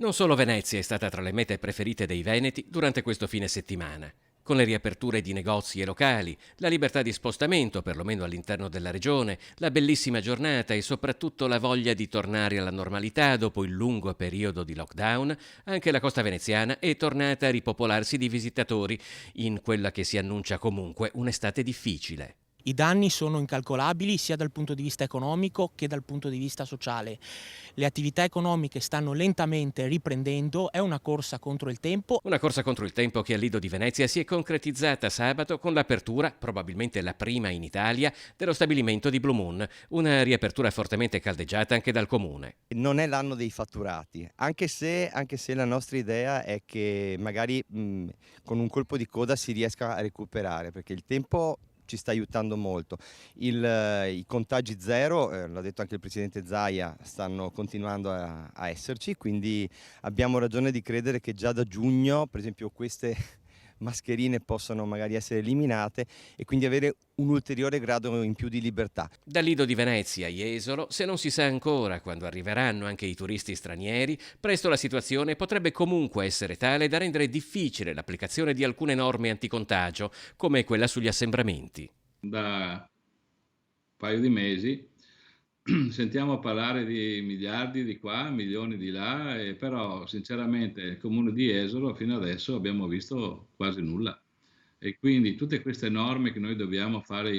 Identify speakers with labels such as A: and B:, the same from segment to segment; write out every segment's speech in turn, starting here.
A: Non solo Venezia è stata tra le mete preferite dei veneti durante questo fine settimana. Con le riaperture di negozi e locali, la libertà di spostamento, perlomeno all'interno della regione, la bellissima giornata e soprattutto la voglia di tornare alla normalità dopo il lungo periodo di lockdown, anche la costa veneziana è tornata a ripopolarsi di visitatori in quella che si annuncia comunque un'estate difficile.
B: I danni sono incalcolabili sia dal punto di vista economico che dal punto di vista sociale. Le attività economiche stanno lentamente riprendendo, è una corsa contro il tempo.
A: Una corsa contro il tempo che al Lido di Venezia si è concretizzata sabato con l'apertura, probabilmente la prima in Italia, dello stabilimento di Blue Moon, una riapertura fortemente caldeggiata anche dal comune.
C: Non è l'anno dei fatturati, anche se la nostra idea è che magari, con un colpo di coda si riesca a recuperare, perché il tempo ci sta aiutando molto. I contagi zero, l'ha detto anche il presidente Zaia, stanno continuando a esserci, quindi abbiamo ragione di credere che già da giugno, per esempio, queste mascherine possano magari essere eliminate e quindi avere un ulteriore grado in più di libertà.
A: Dal Lido di Venezia a Jesolo, se non si sa ancora quando arriveranno anche i turisti stranieri, presto la situazione potrebbe comunque essere tale da rendere difficile l'applicazione di alcune norme anticontagio, come quella sugli assembramenti.
D: Da un paio di mesi sentiamo parlare di miliardi di qua, milioni di là, però sinceramente il comune di Jesolo fino adesso abbiamo visto quasi nulla. E quindi tutte queste norme che noi dobbiamo far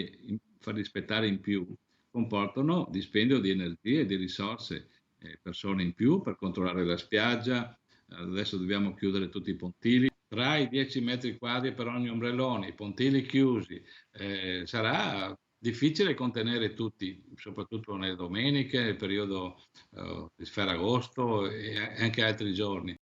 D: rispettare in più comportano dispendio di energie e di risorse, persone in più per controllare la spiaggia, adesso dobbiamo chiudere tutti i pontili. Tra i 10 metri quadri per ogni ombrellone, i pontili chiusi, sarà difficile contenere tutti, soprattutto nelle domeniche, nel periodo di Ferragosto e anche altri giorni.